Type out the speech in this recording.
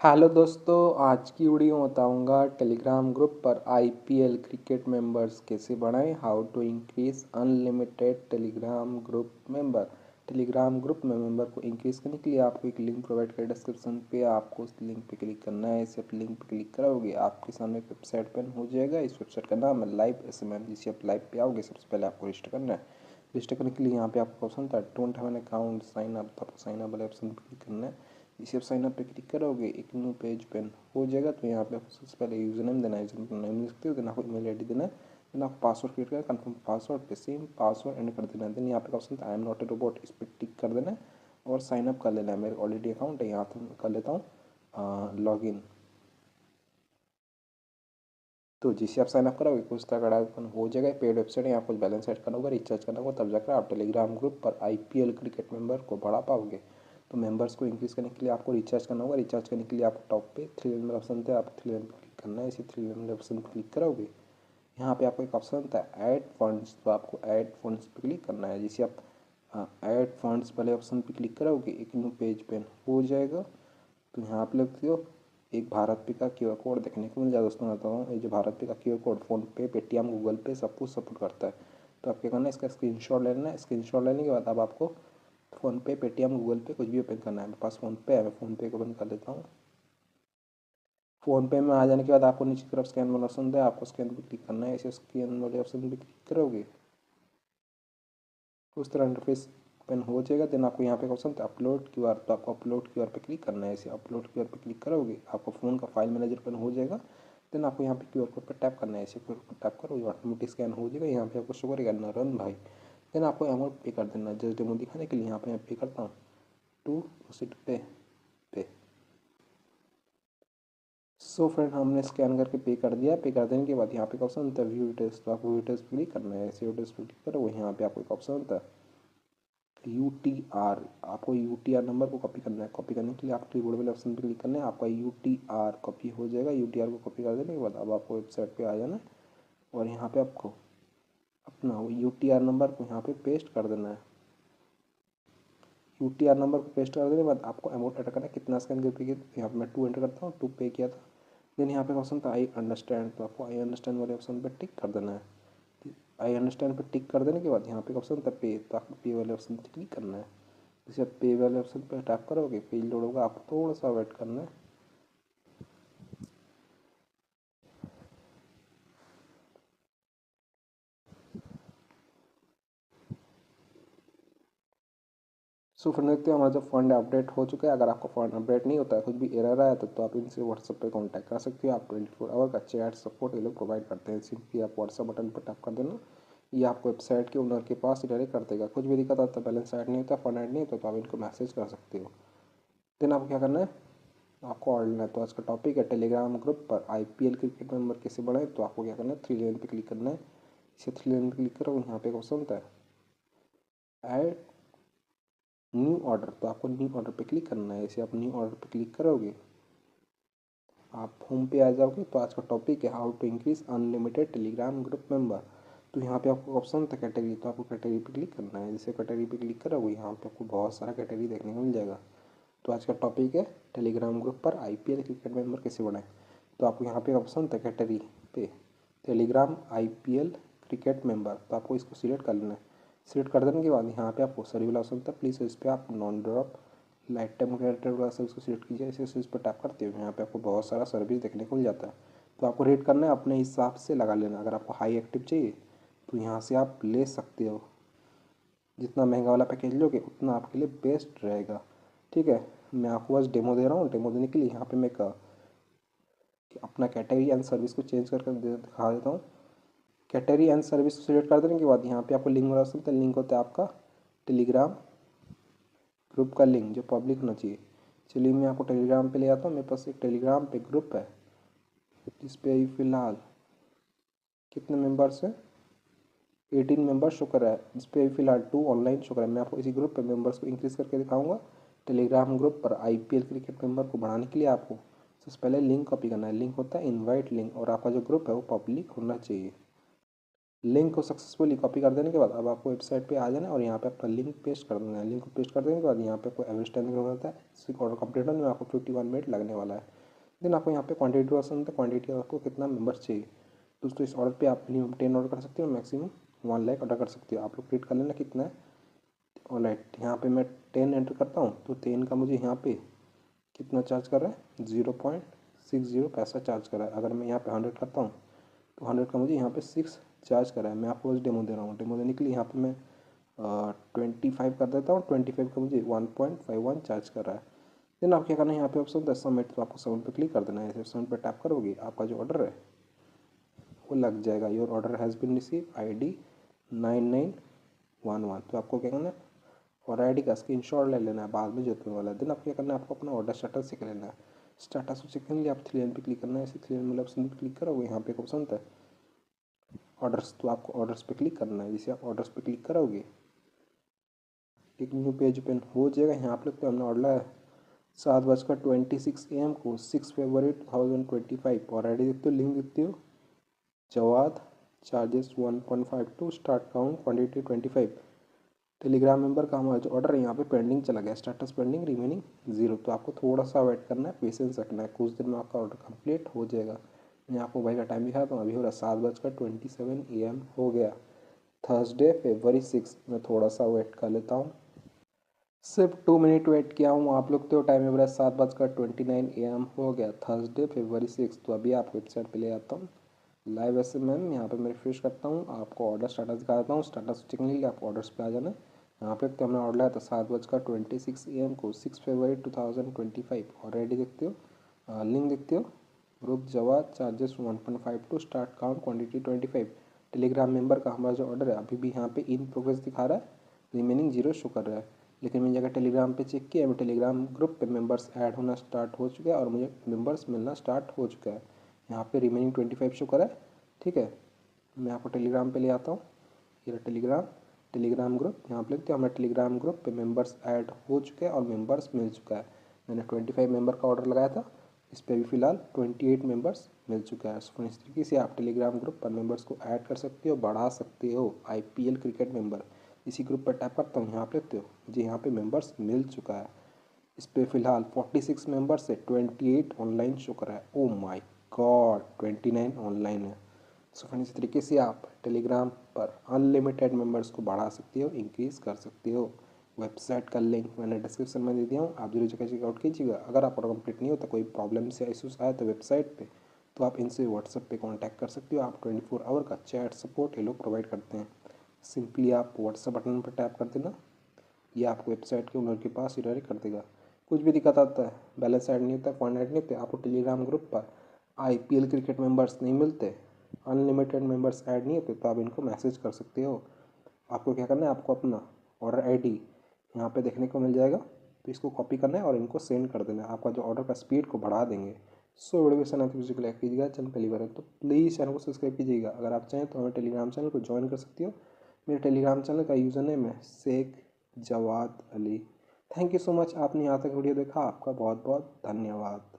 Hello दोस्तों, आज की वीडियो में बताऊंगा टेलीग्राम ग्रुप पर आईपीएल क्रिकेट मेंबर्स कैसे बढ़ाएं। How to increase unlimited Telegram group member. Telegram group में मेंबर को इंक्रीज करने के लिए आपको एक लिंक प्रोवाइड करें डिस्क्रिप्शन पे। आपको उस लिंक पे क्लिक करना है। इसे आप लिंक पे क्लिक करोगे आपके सामने वेबसाइट ओपन हो जाएगा। इस वेबसाइट का नाम है लाइव एसएमएम। जिसे आप लाइव पे आओगे सबसे पहले आपको रजिस्टर करना है। रजिस्टर करने के लिए यहाँ पे आपको ऑप्शन था don't have an account sign up, तो आपको साइन अप वाले ऑप्शन पर क्लिक करना है। इसे आप साइन अप पे क्लिक करोगे एक न्यू पेज ओपन हो जाएगा। तो यहाँ पे सबसे पहले यूजर नेम देना है, यूजर नेम लिख सकते हो। देन आपको ईमेल आईडी देना है। देन आपको पासवर्ड क्रिएट करना है, कंफर्म पासवर्ड पे सेम पासवर्ड एंटर कर देना है। देन यहाँ पे ऑप्शन था I am not a robot, इस पर टिक कर देना है और साइन अप कर लेना है। मेरे ऑलरेडी अकाउंट है, यहाँ पे मैं कर लेता हूँ लॉग इन। तो जिससे आप साइन अप करोगे कुछ तगड़ा ओपन हो जाएगा। पेड वेबसाइट है, यहाँ कुछ बैलेंस सेट करना होगा, रिचार्ज करना होगा, तब जाकर आप टेलीग्राम ग्रुप पर आईपीएल क्रिकेट मेंबर को बढ़ा पाओगे। तो मेंबर्स को इंक्रीज करने के लिए आपको रिचार्ज करना होगा। रिचार्ज करने के लिए आपको टॉप पे थ्री लाइन वाला ऑप्शन था, आपको थ्री लाइन पर क्लिक करना है। इसी थ्री लाइन वाले ऑप्शन पर क्लिक करोगे यहाँ पे आपको एक ऑप्शन था ऐड फंड्स, तो आपको ऐड फंड्स पर क्लिक करना है। जिसे आप ऐड फंड्स वाले ऑप्शन पर क्लिक करोगे एक न्यू पेज पे हो जाएगा। तो यहाँ पे लगती हो एक भारत पे का क्यूआर कोड देखने को मिल जाएगा। दोस्तों मैं बताऊँ, ये जो भारत पे का QR code PhonePe, Paytm, Google पे सब कुछ सपोर्ट करता है। तो आप क्या करना है, इसका स्क्रीनशॉट लेना है। स्क्रीनशॉट लेने के बाद अब आपको फ़ोनपे, पेटीएम, गूगल पे कुछ भी ओपन करना है। मेरे पास फ़ोनपे है, मैं फ़ोनपे को ओपन कर लेता हूँ। फ़ोनपे में आ जाने के बाद आपको नीचे की तरफ स्कैन वाला ऑप्शन है, आपको स्कैन पर क्लिक करना है। इसे स्कैन वाले ऑप्शन पर क्लिक करोगे उस तरह इंटरफेस ओपन हो जाएगा। देन आपको यहाँ पे ऑप्शन था अपलोड क्यूआर, तो आपको अपलोड क्यूआर पे क्लिक करना है। इसे अपलोड क्यूआर पे क्लिक करोगे आपको फ़ोन का फाइल मैनेजर ओपन हो जाएगा। देन आपको यहाँ पे क्यूआर कोड पर टैप करना है। इसे क्यूआर कोड टैप करोगे ऑटोमेटिक स्कैन हो जाएगा। यहाँ पे आपको शो करेगा नरन भाई। देन आपको अमाउंट पे कर देना है। जस्ट डेमो दिखाने के लिए यहाँ पे मैं पे करता हूँ टू प्रोसीड पे। सो फ्रेंड, हमने स्कैन करके पे कर दिया। पे कर देने के बाद यहाँ पे ऑप्शन होता है व्यू डिटेल्स, तो आपको व्यू डिटेल्स पे क्लिक करना है। ऐसे डिटेल्स पे क्लिक करो, यहाँ पे आपको एक ऑप्शन होता है UTR, आपको UTR नंबर को कॉपी करना है। कॉपी करने के लिए आप कीबोर्ड वाले ऑप्शन पर क्लिक करना है। आपका UTR कॉपी हो जाएगा। UTR को कॉपी कर देने के बाद अब आपको वेबसाइट पे आ जाना है और यहाँ पे आपको अपना वो UTR नंबर को यहाँ पे पेस्ट कर देना है। UTR नंबर को पेस्ट कर देने के बाद आपको अमाउंट एंटर करना है, कितना स्कैन कर पे किया। यहाँ पे मैं 2 एंटर करता हूँ, 2 पे किया था। देन यहाँ पे ऑप्शन था आई अंडरस्टैंड, तो आपको आई अंडरस्टैंड वाले ऑप्शन पर टिक कर देना है। आई अंडरस्टैंड पर टिक कर देने के बाद यहाँ पे ऑप्शन था पे, तो आपको पे वाले ऑप्शन पर क्लिक करना है। जैसे आप पे वाले ऑप्शन पर टैप करोगे पेज लोड होगा, आपको थोड़ा सा वेट करना है। सो फ्रेंड देखते हैं हमारा जो फंड अपडेट हो चुका है। अगर आपका फंड अपडेट नहीं होता है, कुछ भी एरर आया तो आप इनसे व्हाट्सएप पे कांटेक्ट कर सकते हो। आप 24 आवर का चैट सपोर्ट ये लोग प्रोवाइड करते हैं। सिंपली आप व्हाट्सएप बटन पर टैप कर देना, ये आपको वेबसाइट के ओनर के पास डायरेक्ट कर देगा। कुछ भी दिक्कत आता है, बैलेंस ऐड नहीं होता, फंड ऐड नहीं होता, तो आप इनको मैसेज कर सकते हो। देन आपको क्या करना है, आपको और लेना है। तो आज का टॉपिक है टेलीग्राम ग्रुप पर आईपीएल क्रिकेट मेंबर कैसे बढ़ाएं। तो आपको क्या करना है, थ्री लाइन पे क्लिक करना है। इसे थ्री लाइन पे क्लिक करो, यहाँ पे एक ऑप्शन होता है ऐड न्यू ऑर्डर, तो आपको न्यू ऑर्डर पे क्लिक करना है। इसे आप न्यू ऑर्डर पे क्लिक करोगे आप होम पे आ जाओगे। तो आज का टॉपिक है how to increase unlimited Telegram group member. तो यहाँ पे आपको ऑप्शन था कैटेगरी, तो आपको कैटेगरी पे क्लिक करना है। जैसे कैटेगरी पे क्लिक करोगे यहाँ पे आपको बहुत सारा कैटेगरी देखने को मिल जाएगा। तो आज का टॉपिक है टेलीग्राम ग्रुप पर आईपीएल क्रिकेट मेंबर कैसे बनाएं। तो आपको यहाँ पे ऑप्शन था कैटेगरी पे टेलीग्राम आईपीएल क्रिकेट मेंबर, तो आपको इसको सिलेक्ट कर लेना है। सिलेक्ट कर देने के बाद यहाँ पे आपको सर्वी वाला ऑप्शन था प्लीज़, इस पर आप non drop light time creditor वाला सर्विस को सिलेक्ट कीजिए। इसे इस पर टैप करते हो यहाँ पे आपको बहुत सारा सर्विस देखने को मिल जाता है। तो आपको रेट करना है, अपने हिसाब से लगा लेना। अगर आपको हाई एक्टिव चाहिए तो यहाँ से आप ले सकते हो। जितना महंगा वाला पैकेज लोगे उतना आपके लिए बेस्ट रहेगा। ठीक है, मैं आपको बस डेमो दे रहा हूँ। डेमो देने के लिए यहाँ पे मैं अपना कैटेगरी एंड सर्विस को चेंज करके दिखा देता हूँ। कैटेगरी एंड सर्विस सिलेक्ट कर देने के बाद यहाँ पे आपको लिंक वाला ऑप्शन, लिंक होता है आपका टेलीग्राम ग्रुप का लिंक जो पब्लिक होना चाहिए। चलिए मैं आपको टेलीग्राम पे ले आता हूँ। मेरे पास एक टेलीग्राम पे ग्रुप है जिस पे अभी फ़िलहाल कितने मेंबर्स हैं, 18 मेंबर्स शो कर रहा है। इस पर फिलहाल 2 ऑनलाइन शो कर रहा है। मैं आपको इसी ग्रुप पे मेंबर्स को इंक्रीज़ करके दिखाऊंगा। टेलीग्राम ग्रुप पर आईपीएल क्रिकेट मेंबर को बढ़ाने के लिए आपको सबसे पहले लिंक कॉपी करना है। लिंक होता है इनवाइट लिंक, और आपका जो ग्रुप है वो पब्लिक होना चाहिए। लिंक को सक्सेसफुली कॉपी कर देने के बाद अब आपको वेबसाइट पे आ जाना है और यहाँ पे आपका लिंक पेस्ट कर देना है। लिंक को पेस्ट कर देने के बाद यहाँ पे आपको एवरेज टाइम होता है। सिर्फ ऑर्डर कंप्लीट होने में आपको 51 मिनट लगने वाला है। देन आपको यहाँ पे क्वांटिटी ऑप्शन है, क्वांटिटी आपको कितना मेंबर्स चाहिए। दोस्तों इस ऑर्डर पे आप मिनिमम 10 ऑर्डर कर सकते हो, मैक्सिमम 1 लाख ऑर्डर कर सकते हो। आप लोग क्रिएट कर लेना कितना है। ऑलराइट, यहाँ पे मैं 10 एंटर करता हूँ तो 10 का मुझे यहाँ पे कितना चार्ज कर रहा है, 0.60 पैसा चार्ज कर रहा है। अगर मैं यहाँ पे 100 करता हूँ तो 100 का मुझे यहाँ पे 6 चार्ज कर रहा है। मैं आपको बस डेमो दे रहा हूँ। डेमो देने के लिए यहाँ पे मैं 25 कर देता हूँ। 25 का मुझे 1.51 चार्ज कर रहा है। देन आप क्या करना है, यहाँ पे ऑप्शन 10 सबमिट, तो आपको सबमिट पे क्लिक कर देना है। सबमिट पे टैप करोगे आपका जो ऑर्डर है वो लग जाएगा। Your order has been receive ID 9911। तो आपको क्या करना है, और ID का स्क्रीनशॉट ले लेना है, बाद में जोतने वाला है। देन आप क्या करना है, आपको अपना ऑर्डर स्टेटस चेक लेना है। स्टेटस को चेक करने के लिए आप 3 लाइन पे क्लिक करना है। ऐसे 3 लाइन ऑप्शन पे क्लिक करोगे, यहाँ पे एक ऑप्शन होता है ऑर्डर्स, तो आपको ऑर्डर्स पे क्लिक करना है। जैसे आप ऑर्डर्स पे क्लिक करोगे एक न्यू पेज ओपन हो जाएगा। यहाँ पे हमने ऑर्डर है 7:26 AM को 6 फरवरी 2025 और ID देखते हो, लिंक देखते हो, Jawad, charges 1.52, start count quantity 25। Telegram member का हमारा जो ऑर्डर है यहाँ पे पेंडिंग चला गया, स्टेटस पेंडिंग, रिमेनिंग 0। तो आपको थोड़ा सा वेट करना है, पेशेंस रखना है, कुछ दिन में आपका ऑर्डर कंप्लीट हो जाएगा। मैं आपको भाई का टाइम दिखाता हूँ, अभी हो रहा 7:27 AM हो गया, थर्सडे February 6। मैं थोड़ा सा वेट कर लेता हूँ, सिर्फ 2 मिनट वेट किया हूँ। आप लोग तो टाइम हो रहा है 7:29 AM हो गया, थर्सडे February 6। तो अभी आपको वेबसाइट पे ले आता हूँ लाइव SMM। यहाँ पे मैं रिफ्रेश करता हूँ, आपको ऑर्डर स्टेटस दिखा देता हूँ। स्टेटस चेक के लिए आपको ऑर्डर्स पे आ जाना है। यहाँ पे तो हमने ऑर्डर लाया था 7:26 AM को 6 फरवरी 2025। ऑलरेडी देखते हो, लिंक देखते हो, ग्रुप जवाब, charges 1.52, start count quantity 25। Telegram member का हमारा जो ऑर्डर है अभी भी यहाँ पे इन प्रोग्रेस दिखा रहा है, रिमेनिंग 0 शो कर रहा है। लेकिन मैंने जगह टेलीग्राम पे चेक किया, मैं टेलीग्राम ग्रुप पे मेंबर्स ऐड होना स्टार्ट हो चुका है और मुझे मेंबर्स मिलना स्टार्ट हो चुका है। यहाँ पे रिमेनिंग 25 शो करा है। ठीक है, मैं आपको टेलीग्राम पे ले आता हूँ। ये टेलीग्राम ग्रुप, यहाँ पे लिखते हैं हमारे टेलीग्राम ग्रुप पे मेंबर्स ऐड हो चुके हैं और मेंबर्स मिल चुका है। मैंने 25 मेंबर का ऑर्डर लगाया था, इस पर भी फिलहाल 28 मेंबर्स मिल चुका है। सो इस तरीके से आप टेलीग्राम ग्रुप पर मेंबर्स को ऐड कर सकते हो, बढ़ा सकते हो। IPL क्रिकेट मेंबर, इसी ग्रुप पर टैप करता हूँ, यहाँ पे देखते हो जी, यहाँ पे मेंबर्स मिल चुका है। इस पर फिलहाल 46 मेंबर से 28 ऑनलाइन शो कर रहा है। ओ माय गॉड, 29 ऑनलाइन है। सो फ्रेंड्स, इस तरीके से आप टेलीग्राम पर अनलिमिटेड मेंबर्स को बढ़ा सकते हो, इंक्रीज़ कर सकते हो। वेबसाइट का लिंक मैंने डिस्क्रिप्शन में दे दिया हूँ, आप जरूर जगह चेकआउट कीजिएगा। अगर आपका कंप्लीट नहीं होता, कोई प्रॉब्लम या इशूज़ आए तो वेबसाइट पे, तो आप इनसे व्हाट्सएप पे कांटेक्ट कर सकते हो। आप 24 आवर का चैट सपोर्ट ये लोग प्रोवाइड करते हैं। सिंपली आप व्हाट्सएप बटन पर टैप कर देना, ये आपको वेबसाइट के ओनर के पास रिडायरेक्ट कर देगा। कुछ भी दिक्कत आता है, बैलेंस ऐड नहीं होता, फंड ऐड नहीं होते, आपको टेलीग्राम ग्रुप पर IPL क्रिकेट मेंबर्स नहीं मिलते, अनलिमिटेड मेंबर्स ऐड नहीं होते, तो आप इनको मैसेज कर सकते हो। आपको क्या करना है, आपको अपना ऑर्डर ID यहाँ पे देखने को मिल जाएगा, तो इसको कॉपी करना है और इनको सेंड कर देना है। आपका जो ऑर्डर का स्पीड को बढ़ा देंगे। सो वीडियो पसंद आती है तो लाइक कीजिएगा, चैनल पहली बार है तो प्लीज़ चैनल को सब्सक्राइब कीजिएगा। अगर आप चाहें तो हमारे टेलीग्राम चैनल को ज्वाइन कर सकते हो। मेरे टेलीग्राम चैनल का यूज़र नेम है Shaikh Jawad Ali. Thank you so much, आपने यहाँ तक वीडियो देखा, आपका बहुत बहुत धन्यवाद।